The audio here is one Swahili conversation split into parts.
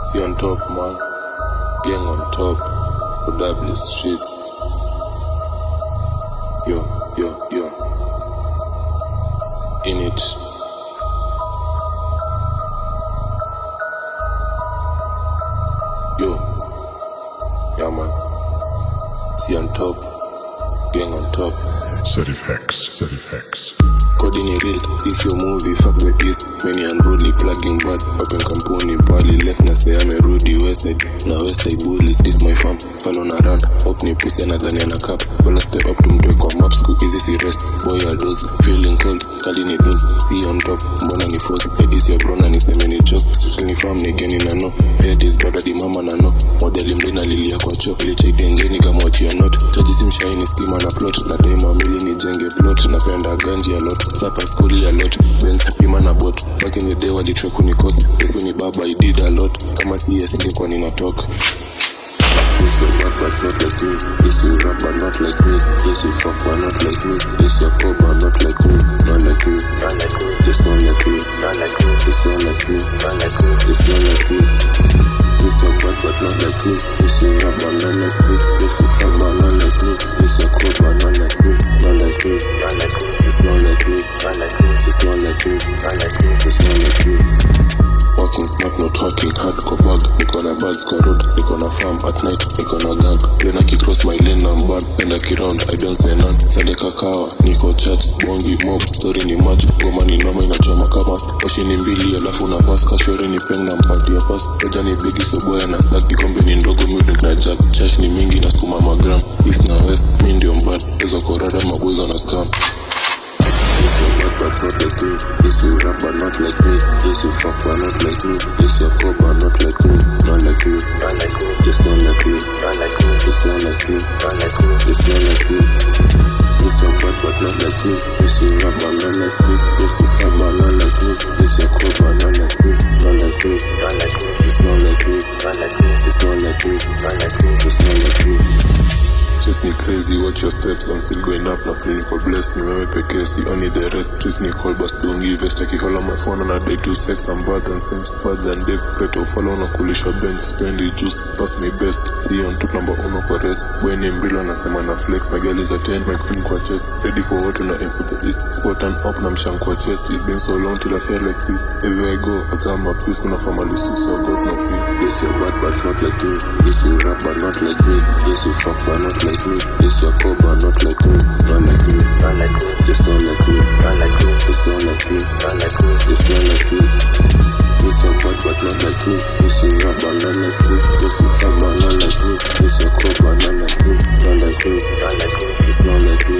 See on top, man. Gang on top. W streets. Yo. In it. Yo. Yeah, man. See on top. Gang on top. Serif Hex. Coding is real, this your movie, fuck the east. Many unruly, plugging bad. Open kampuni, pali left na say I'm a Rudy Westside. Na Westside bullies, this my farm. Follow na run, up ni pussy anadhani ana cap. Bola step up tumtoe kwa maps, ku easy si rest. Boy a dose, feeling cold, kali ni dose. See on top, mbona ni force. Head is your bro na niseme ni joke. Ni farm ni geni na no. Head is brother di mama na no. Modeli mdena lilia kwa chok. Ili check dengeni kama wachi ya not. Chaji simshaini schema na plot. Na daima mili ni jenge plot. Napenda ganji a lot. Sapa school a lot. Benz pima na bot. Back in the day walitry kunikosa. Yesu ni baba, I did a lot. Kama si yes ingekuwa ninatoka. Yes, you rap but not like me. Yes, you rap but not like me. Yes, you fuck but not like me. Yes, you pop but not like me. Not like me. Just not like me. It's not like me. It's not like me. Yes, you rap but not like me. Yes, you rap but not like me. Yes, you fuck but not like me. Yes, you pop but not like me. Not like me. It's not like me. It's not like me. It's not like me. Walking smart, not talking hard, go bag. Niko na birds, go road, niko na farm at night, niko na gang. When I cross my lane, I'm bad, and I round, I don't say none. Sade kakawa, niko chats, bongi, mob, story ni match. Goma ni noma inachoma kamas. Oshi ni mbili, alafu na pass. Kashore ni peng na mpati ya pass. Roja ni bigi, so boya na saki. Kombe ni ndogo, music na jack. Chash ni mingi, na skuma magram. East na west, mi ndio mbad. Ezo korada, mabuzo na scam. Yes, you rap but not like me. Yes, you rap but not like me. Yes, you fuck but not like me. Yes, you pop but not like me. Not like me. Just not like me. It's not like me. It's not like me. Yes, you rap but not like me. Yes, you rap but not like me. Yes, you fuck but not like me. Yes, you pop but not like me. Not like me. It's not like me. It's not like me. It's not like me. Just need crazy, watch your steps, I'm still going up, na feel niko blessed, ni wewe pekee, see only the rest, just need call, but don't give a sticky call on my phone, and I day to sex, I'm bad and sense, bad than Dave, better follow na kulisha bench, spend the juice, pass me best, see on top number 1 kwa rest, boy name Brilo nasema na flex, my girl is a 10, my queen kwa chest, ready for what na aim for the east, spot and up na mshank kwa chest, it's been so long till I feel like this, everywhere I go, I got my peace, kuna family see, so I got no peace, yes you're bad but not like me, yes you rap but not like me, yes you fuck but not like me, yes you're cool but not like me, not like me, just not like me, it's not like me, it's not like me, yes you're bad but not like me, yes you rap but not like me, yes you fuck but not like me, yes you're cool but not like me, not like me, it's not like me,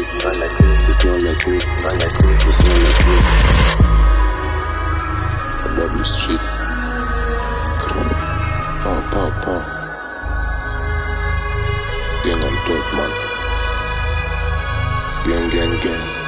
it's not like me, it's not like me. W streets, screw, pow. Gang on top, man. Gang.